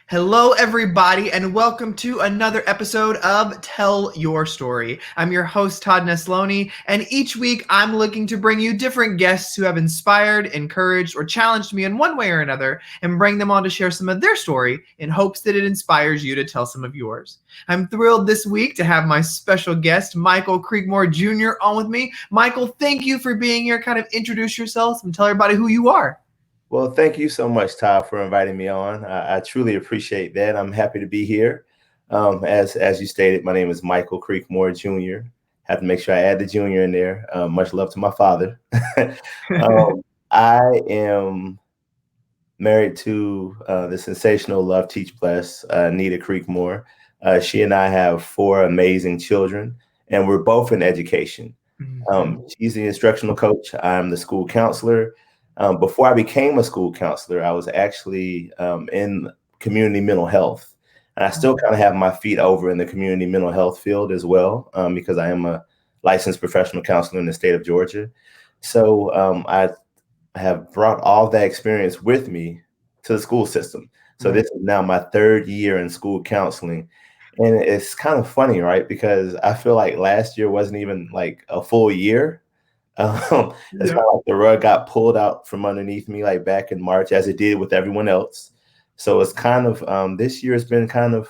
Hello, everybody, and welcome to another episode of Tell Your Story. I'm your host, Todd Nesloni, and each week I'm looking to bring you different guests who have inspired, encouraged, or challenged me in one way or another and bring them on to share some of their story in hopes that it inspires you to tell some of yours. I'm thrilled this week to have my special guest, Michael Creekmore Jr., on with me. Michael, thank you for being here. Kind of introduce yourself and tell everybody who you are. Well, thank you so much, Todd, for inviting me on. I truly appreciate that. I'm happy to be here. As you stated, my name is Michael Creekmore Jr. Have to make sure I add the junior in there. Much love to my father. I am married to the sensational Love Teach Bless, Nita Creekmore. She and I have four amazing children, and we're both in education. She's the instructional coach. I'm the school counselor. Before I became a school counselor, I was actually in community mental health. And I still kind of have my feet over in the community mental health field as well, because I am a licensed professional counselor in the state of Georgia. So I have brought all that experience with me to the school system. So this is now my third year in school counseling. And it's kind of funny, right? Because I feel like last year wasn't even like a full year. It's kind of like the rug got pulled out from underneath me, like back in March, as it did with everyone else. So it's kind of this year has been kind of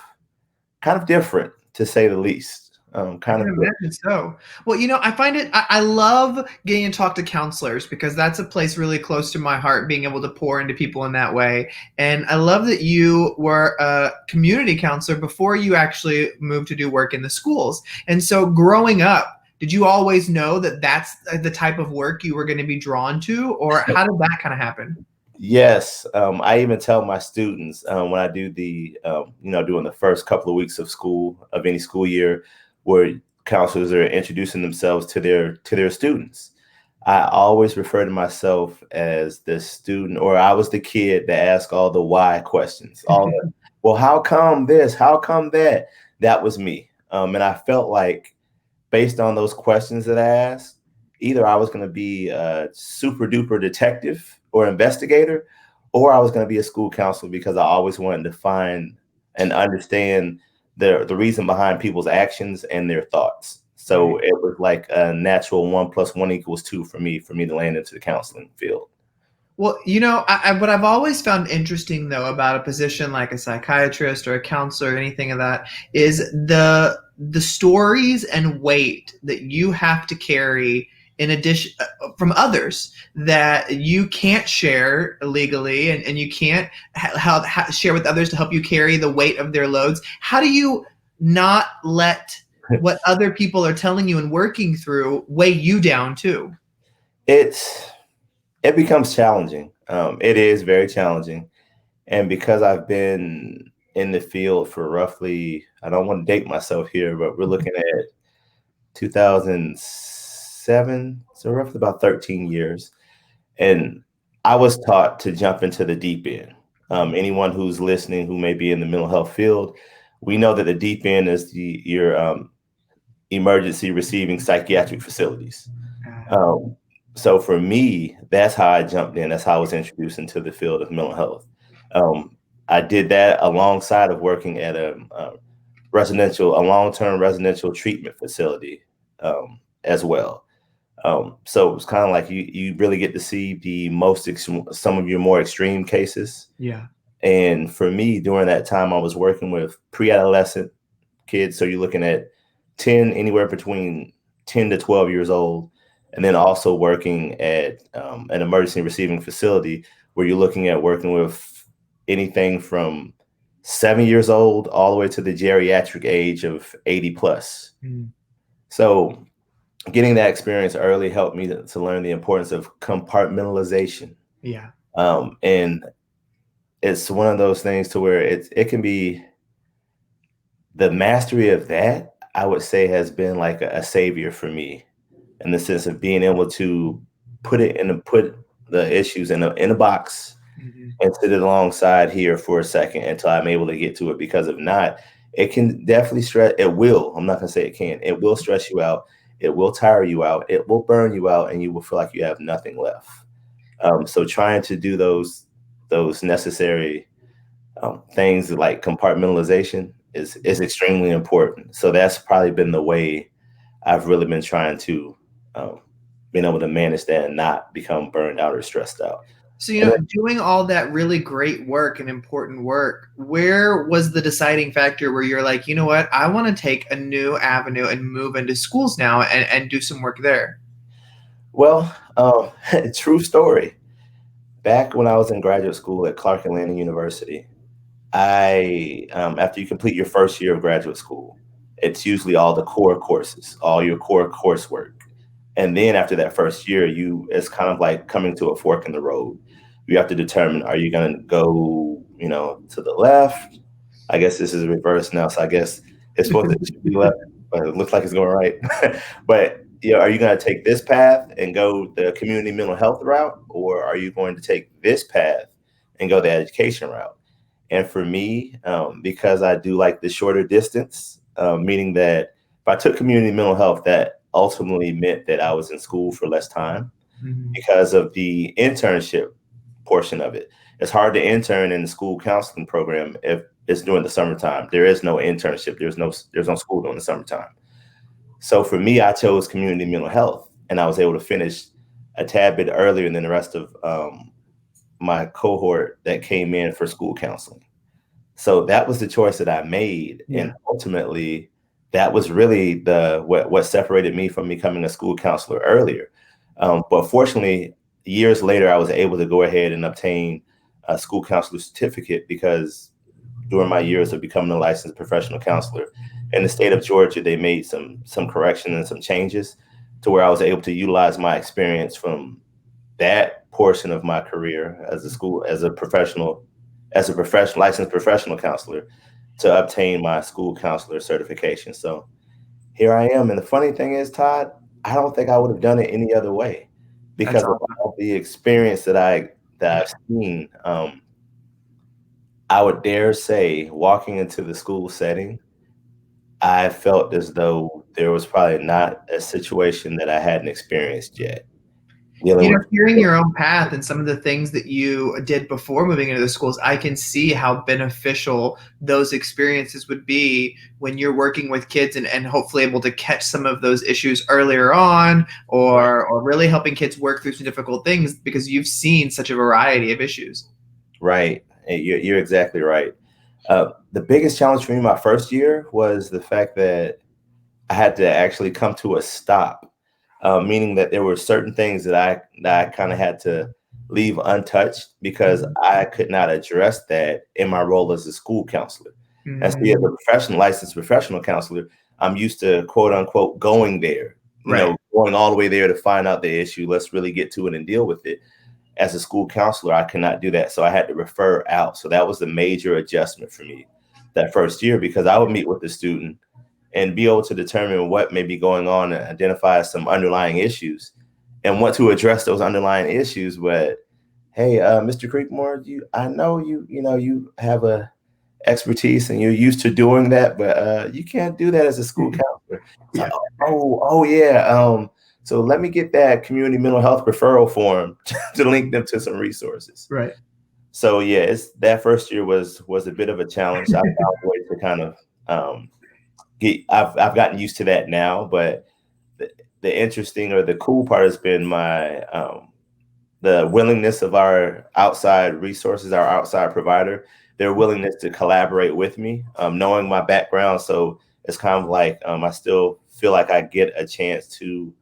different, to say the least. I can imagine so. Well, I find I love getting to talk to counselors because that's a place really close to my heart, being able to pour into people in that way. And I love that you were a community counselor before you actually moved to do work in the schools. And so growing up, did you always know that that's the type of work you were going to be drawn to, or how did that kind of happen? Yes, I even tell my students when I do during the first couple of weeks of school, of any school year, where counselors are introducing themselves to their students. I always refer to myself as the student, or I was the kid that asked all the why questions. Well, how come this? How come that? That was me. And I felt like, based on those questions that I asked, either I was going to be a super duper detective or investigator, or I was going to be a school counselor, because I always wanted to find and understand the reason behind people's actions and their thoughts. So it was like a natural 1 + 1 = 2 for me to land into the counseling field. Well, what I've always found interesting, though, about a position like a psychiatrist or a counselor or anything of that is the stories and weight that you have to carry in addition from others that you can't share legally, and you can't share with others to help you carry the weight of their loads. How do you not let what other people are telling you and working through weigh you down too? It becomes challenging. It is very challenging. And because I've been in the field for roughly, I don't want to date myself here, but we're looking at 2007, so roughly about 13 years. And I was taught to jump into the deep end. Anyone who's listening who may be in the mental health field, we know that the deep end is your emergency receiving psychiatric facilities. So for me, that's how I jumped in. That's how I was introduced into the field of mental health. I did that alongside of working at a long-term residential treatment facility as well. So it was kind of like you really get to see some of your more extreme cases. Yeah. And for me, during that time, I was working with pre-adolescent kids. So you're looking at anywhere between 10 to 12 years old. And then also working at an emergency receiving facility, where you're looking at working with anything from 7 years old all the way to the geriatric age of 80 plus. So getting that experience early helped me to learn the importance of compartmentalization. Yeah. And it's one of those things to where it can be, the mastery of that, I would say, has been like a savior for me, in the sense of being able to put the issues in a box and sit it alongside here for a second until I'm able to get to it. Because if not, it can definitely stress. It will. I'm not going to say it can. It will stress you out. It will tire you out. It will burn you out, and you will feel like you have nothing left. So trying to do those necessary things like compartmentalization is extremely important. So that's probably been the way I've really been trying to um, being able to manage that and not become burned out or stressed out. So, And doing all that really great work and important work, where was the deciding factor where you're like, you know what, I want to take a new avenue and move into schools now and do some work there? well, true story. Back when I was in graduate school at Clark Atlanta University, I after you complete your first year of graduate school, it's usually all the core courses, all your core coursework. And then after that first year, it's kind of like coming to a fork in the road. You have to determine, are you going to go, to the left? I guess this is reverse now, so I guess it should be left, but it looks like it's going right. But are you going to take this path and go the community mental health route, or are you going to take this path and go the education route? And for me, because I do like the shorter distance, meaning that if I took community mental health, that ultimately meant that I was in school for less time Mhm. because of the internship portion of it. It's hard to intern in the school counseling program if it's during the summertime. There is no internship. There's no school during the summertime. So for me, I chose community mental health, and I was able to finish a tad bit earlier than the rest of my cohort that came in for school counseling. So that was the choice that I made, and Yeah. ultimately, that was really the what separated me from becoming a school counselor earlier. But fortunately, years later, I was able to go ahead and obtain a school counselor certificate because during my years of becoming a licensed professional counselor in the state of Georgia, they made some corrections and some changes to where I was able to utilize my experience from that portion of my career as a school as a professional licensed professional counselor to obtain my school counselor certification. So here I am. And the funny thing is, Todd, I don't think I would have done it any other way That's because of awesome. all the experience that I've seen. I would dare say, walking into the school setting, I felt as though there was probably not a situation that I hadn't experienced yet dealing with. Hearing your own path and some of the things that you did before moving into the schools, I can see how beneficial those experiences would be when you're working with kids and hopefully able to catch some of those issues earlier on Right. or really helping kids work through some difficult things because you've seen such a variety of issues. Right. And you're exactly right. The biggest challenge for me my first year was the fact that I had to actually come to a stop, meaning that there were certain things that I kind of had to leave untouched because I could not address that in my role as a school counselor. And see, as Mm, a licensed professional counselor, I'm used to quote unquote going there, right. going all the way there to find out the issue. Let's really get to it and deal with it. As a school counselor, I could not do that. So I had to refer out. So that was the major adjustment for me that first year because I would meet with the student and be able to determine what may be going on and identify some underlying issues and want to address those underlying issues. But hey, Mr. Creekmore, I know you have a expertise and you're used to doing that, but you can't do that as a school counselor. It's like, Yeah. oh yeah. So let me get that community mental health referral form to link them to some resources. Right. So yeah, it's that first year was a bit of a challenge. I found ways to kind of I've gotten used to that now, but the interesting or the cool part has been my the willingness of our outside resources, our outside provider, their willingness to collaborate with me, knowing my background. So it's kind of like I still feel like I get a chance to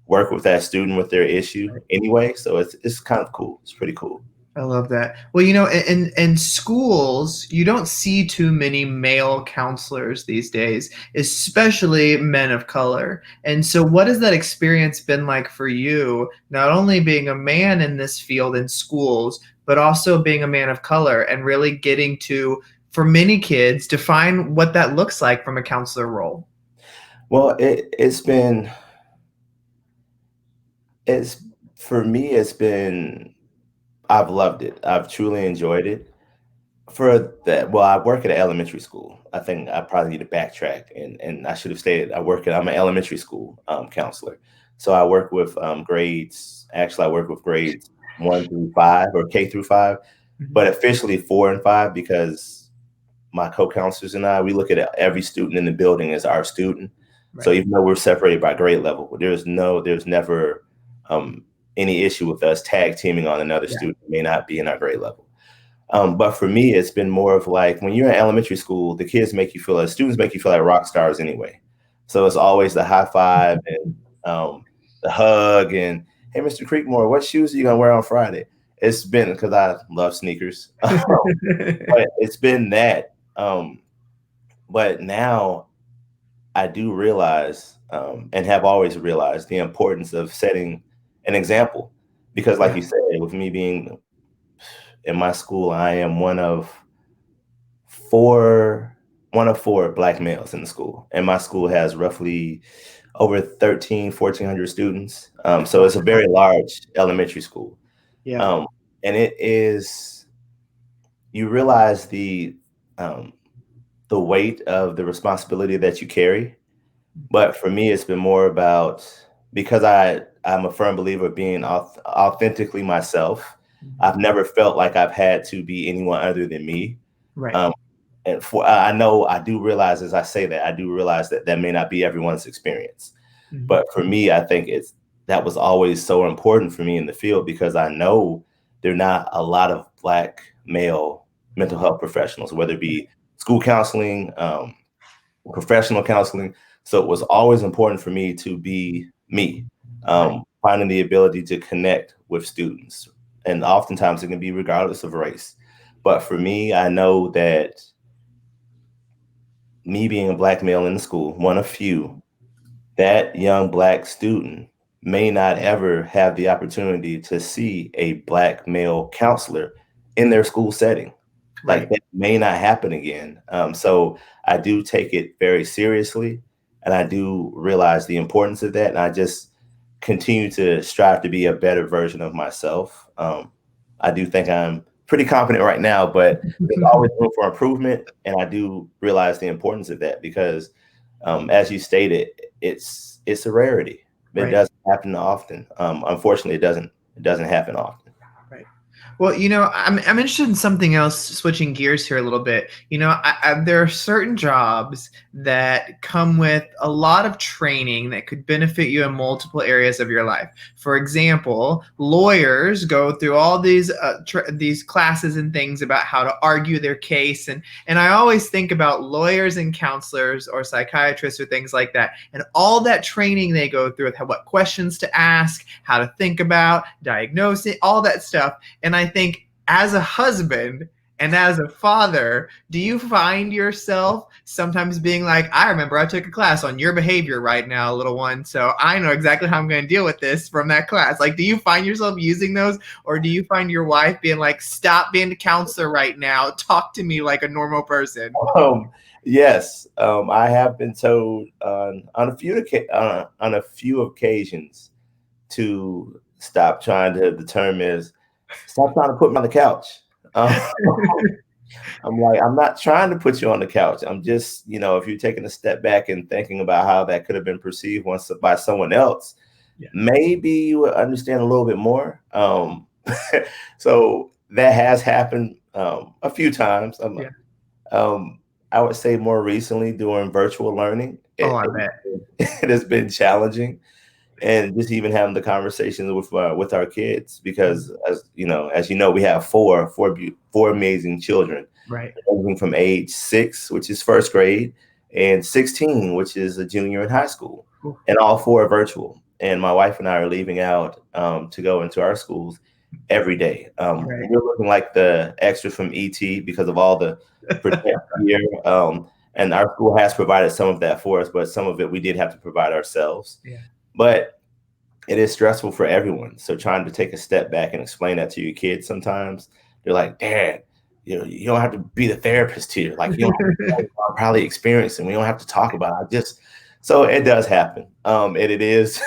work with that student with their issue anyway. So it's kind of cool. It's pretty cool. I love that. Well, in schools, you don't see too many male counselors these days, especially men of color. And so, what has that experience been like for you, not only being a man in this field in schools, but also being a man of color and really getting to, for many kids, define what that looks like from a counselor role? Well, it's for me, I've loved it. I've truly enjoyed it. For that, well, I work at an elementary school. I think I probably need to backtrack, and I should have stated I'm an elementary school counselor. So I work with grades. Actually, I work with grades 1 through 5 or K through 5. Mhm. but officially 4 and 5 because my co-counselors and I, we look at every student in the building as our student. So Right. even though we're separated by grade level, there's never um, any issue with us tag teaming on another Yeah. student who may not be in our grade level. But for me, it's been more of like when you're in elementary school, the kids make you feel like students make you feel like rock stars anyway. So it's always the high five and the hug and hey, Mr. Creekmore, what shoes are you gonna wear on Friday? It's been because I love sneakers, but it's been that. But now I do realize and have always realized the importance of setting an example because, like Yeah. you said, with me being in my school, I am four one of four black males in the school, and my school has roughly over 1,400 students. So it's a very large elementary school. Yeah. Um, and it is, you realize um, the weight of the responsibility that you carry. But for me, it's been more about because I'm a firm believer of being authentically myself. Mhm. I've never felt like I've had to be anyone other than me. Right. Um, and I know I do realize as I say that I do realize that that may not be everyone's experience. Mhm. But for me, I think that was always so important for me in the field because I know there are not a lot of black male mental health professionals, whether it be school counseling, professional counseling. So it was always important for me to be me, Right. finding the ability to connect with students. And oftentimes it can be regardless of race. But for me, I know that me being a black male in the school, one of few, that young black student may not ever have the opportunity to see a black male counselor in their school setting. Like Right. that may not happen again. So I do take it very seriously, and I do realize the importance of that. And I just continue to strive to be a better version of myself. I do think I'm pretty confident right now, but there's always room for improvement. And I do realize the importance of that because, as you stated, it's a rarity. It Right. doesn't happen often. Unfortunately, it doesn't happen often. Right. Well, I'm interested in something else, switching gears here a little bit. There are certain jobs that come with a lot of training that could benefit you in multiple areas of your life. For example, lawyers go through all these classes and things about how to argue their case, and I always think about lawyers and counselors or psychiatrists or things like that, and all that training they go through with what questions to ask, how to think about, diagnose it, all that stuff. And I think as a husband and as a father, do you find yourself sometimes being like, I remember I took a class on your behavior right now, little one, so I know exactly how I'm going to deal with this from that class? Like, do you find yourself using those, or do you find your wife being like, stop being a counselor right now, talk to me like a normal person? Um, yes, I have been told on a few occasions to stop trying to determine, stop trying to put me on the couch. Um, I'm like, I'm not trying to put you on the couch. I'm just, if you're taking a step back and thinking about how that could have been perceived once by someone else, Yeah. maybe you would understand a little bit more. So that has happened a few times. Yeah. Um, I would say more recently during virtual learning, Oh, it, I it, bet. it has been challenging, and just even having the conversations with our kids because as you know, we have four amazing children, Right. ranging from age 6, which is first grade, and 16, which is a junior in high school, Cool. and all four are virtual. And my wife and I are leaving out to go into our schools every day. Right. We're looking like the extras from ET because of all the protect gear. And our school has provided some of that for us, but some of it we did have to provide ourselves. Yeah. But it is stressful for everyone. So trying to take a step back and explain that to your kids sometimes, they're like, Dad, you don't have to be the therapist here. Like you don't have to tell me what I'm probably experiencing. We don't have to talk about it. So it does happen. And it is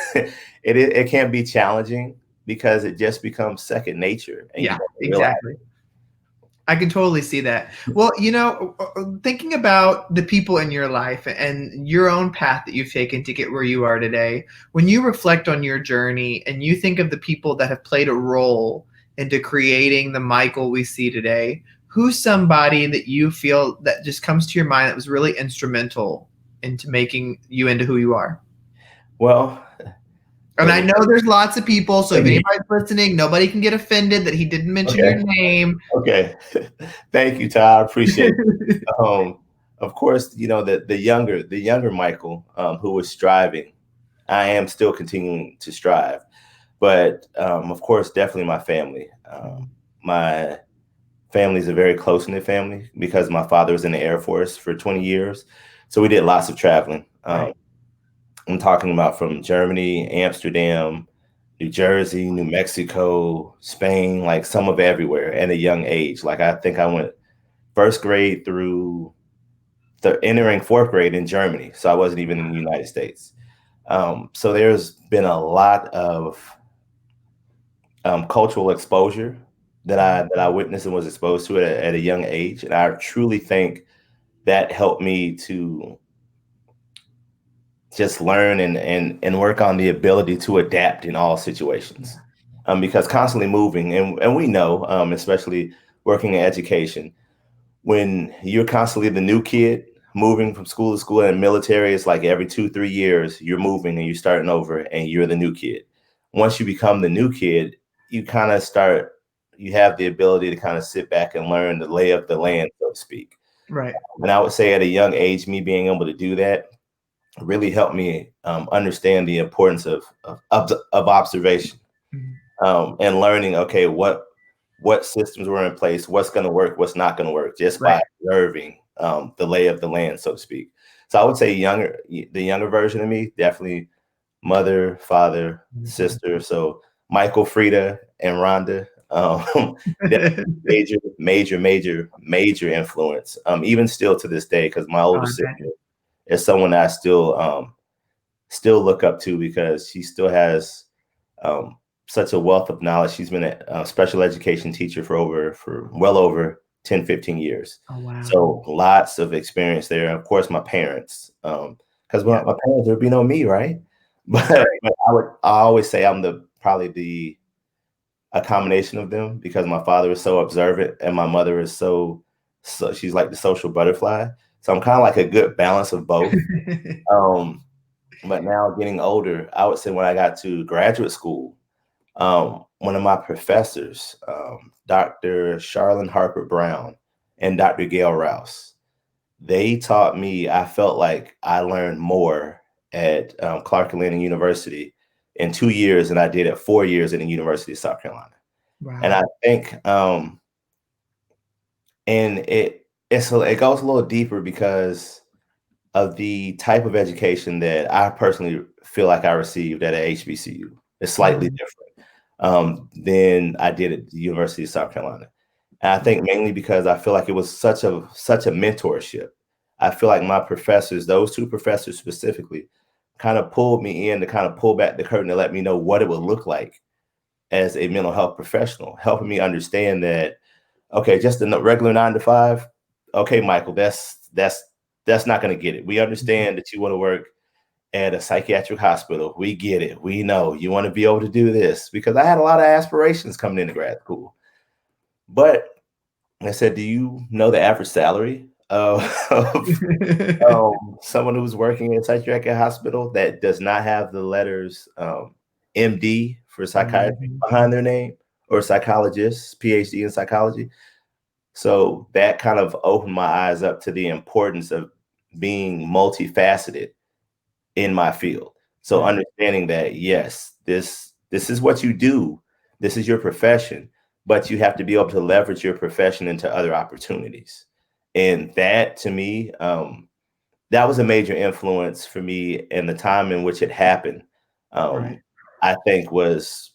it can be challenging because it just becomes second nature and you Yeah, don't realize. exactly. I can totally see that. Well, thinking about the people in your life and your own path that you've taken to get where you are today, when you reflect on your journey and you think of the people that have played a role into creating the Michael we see today, who's somebody that you feel that just comes to your mind that was really instrumental into making you into who you are? Well, And I the know there's lots of people, so if anybody's listening, nobody can get offended that he didn't mention your okay, name. okay. Thank you, Ty. I appreciate it. Of course, the younger Michael, who was striving. I am still continuing to strive, but of course, definitely my family. My family is a very close knit family because my father was in the Air Force for 20 years, so we did lots of traveling. Right. I'm talking about from Germany, Amsterdam, New Jersey, New Mexico, Spain, like some of everywhere at a young age. Like I think I went first grade through the entering fourth grade in Germany. So I wasn't even in the United States. So there's been a lot of cultural exposure that I witnessed and was exposed to at a young age. And I truly think that helped me to just learn and work on the ability to adapt in all situations. Because constantly moving, and we know, especially working in education, when you're constantly the new kid moving from school to school, and military, it's like every 2, 3 years you're moving and you're starting over and you're the new kid. Once you become the new kid, you kind of start, you have the ability to kind of sit back and learn the lay of the land, so to speak. Right. And I would say at a young age, me being able to do that really helped me understand the importance of observation, Mhm. and learning, okay, what systems were in place, what's going to work, what's not going to work, just Right. by observing the lay of the land, so to speak. So I would say the younger version of me, definitely mother, father, sister. So Michael, Frida, and Rhonda, definitely major, major, major, major influence. Even still to this day, because my Oh, older I sister bet. is someone that I still look up to because she still has um, such a wealth of knowledge. She's been a special education teacher for well over 10, 15 years. Oh, wow. So lots of experience there. Of course, my parents, because Yeah, my parents, there would be no me, right? that's But, right. I always say I'm probably the a combination of them because my father is so observant and my mother is so she's like the social butterfly. So I'm kind of like a good balance of both. Um, but now getting older, I would say when I got to graduate school, one of my professors, Dr. Charlene Harper Brown and Dr. Gail Rouse, they taught me, I felt like I learned more at Clark Atlanta University in 2 years than I did at 4 years in the University of South Carolina. And Wow. I think, and it goes a little deeper because of the type of education that I personally feel like I received at a HBCU. It's slightly Mhm. different than I did at the University of South Carolina. And I think mainly because I feel like it was such a mentorship. I feel like my professors, those two professors specifically, kind of pulled me in to kind of pull back the curtain and let me know what it would look like as a mental health professional, helping me understand that, okay, just a regular 9 to 5. Okay, Michael, that's not going to get it. We Mhm. understand that you want to work at a psychiatric hospital. We get it. We know you want to be able to do this because I had a lot of aspirations coming into grad school. But I said, do you know the average salary of someone who's working in a psychiatric hospital that does not have the letters MD for psychiatry Mhm. behind their name, or psychologist, PhD in psychology? So that kind of opened my eyes up to the importance of being multifaceted in my field. So Right. understanding that, yes, this is what you do, this is your profession, but you have to be able to leverage your profession into other opportunities. And that to me, that was a major influence for me, and the time in which it happened, Right. I think was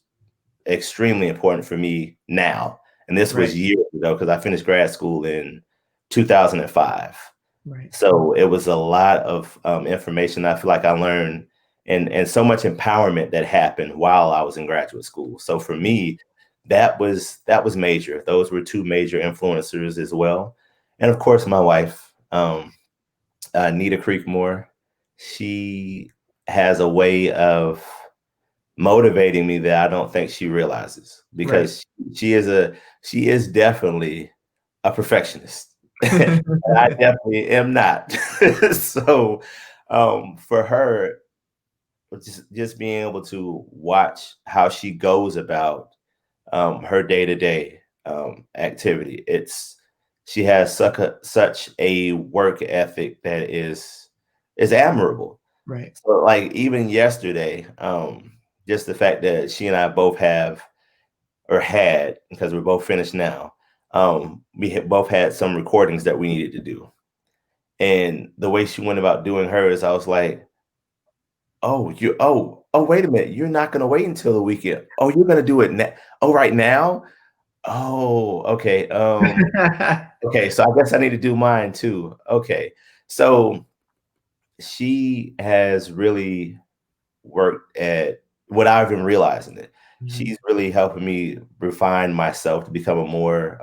extremely important for me now. And this Right. was years ago because I finished grad school in 2005. Right. So it was a lot of information I feel like I learned, and so much empowerment that happened while I was in graduate school. So for me, that was major. Those were two major influencers as well. And of course, my wife, Nita Creekmore, she has a way of motivating me that I don't think she realizes, Right. because she is definitely a perfectionist. I definitely am not. So for her, just being able to watch how she goes about her day-to-day activity. She has such a work ethic that is admirable. Right. So like even yesterday, just the fact that she and I both have or had, because we're both finished now, both had some recordings that we needed to do. And the way she went about doing hers, I was like, wait a minute, you're not gonna wait until the weekend. Oh, you're gonna do it now. Oh, right now? Oh, okay. Okay, so I guess I need to do mine too. Okay. So she has really worked at, without even realizing it, Mhm. she's really helping me refine myself to become a more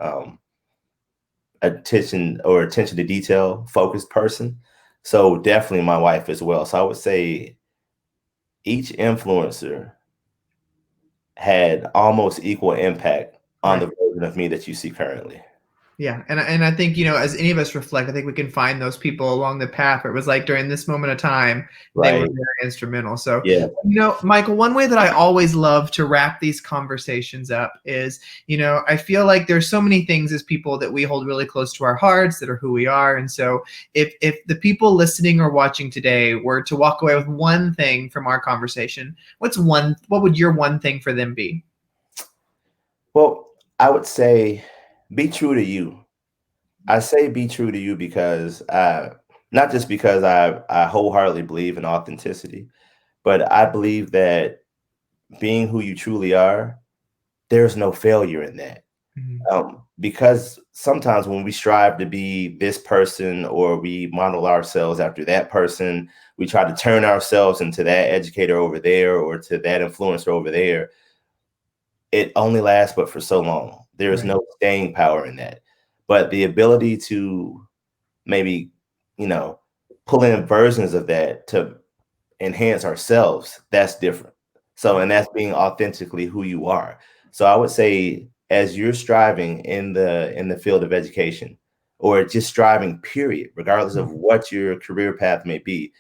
attention to detail focused person. So definitely my wife as well. So I would say each influencer had almost equal impact on the Right. version of me that you see currently. Yeah, and I think, as any of us reflect, I think we can find those people along the path where it was like during this moment of time, they were Right. very instrumental. So, Yeah. Michael, one way that I always love to wrap these conversations up is, I feel like there's so many things as people that we hold really close to our hearts that are who we are. And so if the people listening or watching today were to walk away with one thing from our conversation, what would your one thing for them be? Well, I would say be true to you. I say be true to you because not just because I wholeheartedly believe in authenticity, but I believe that being who you truly are, there's no failure in that. Mhm. Because sometimes when we strive to be this person or we model ourselves after that person, we try to turn ourselves into that educator over there or to that influencer over there. It only lasts but for so long. There is Right. no staying power in that. But the ability to maybe, you know, pull in versions of that to enhance ourselves, that's different. So, and that's being authentically who you are. So I would say as you're striving in the field of education, or just striving period, regardless of what your career path may be,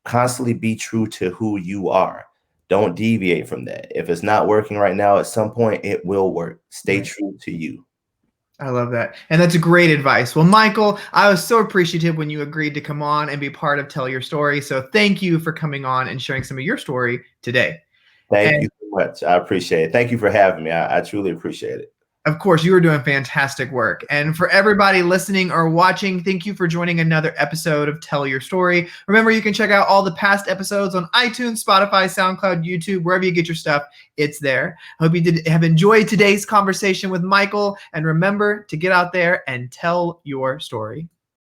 constantly be true to who you are. Don't deviate from that. If it's not working right now, at some point it will work. Stay Right. true to you. I love that. And that's great advice. Well, Michael, I was so appreciative when you agreed to come on and be part of Tell Your Story. So thank you for coming on and sharing some of your story today. Thank And you so much. I appreciate it. Thank you for having me. I truly appreciate it. of course, you are doing fantastic work. And for everybody listening or watching, thank you for joining another episode of Tell Your Story. Remember, you can check out all the past episodes on iTunes, Spotify, SoundCloud, YouTube, wherever you get your stuff, it's there. I hope you have enjoyed today's conversation with Michael. And remember to get out there and tell your story.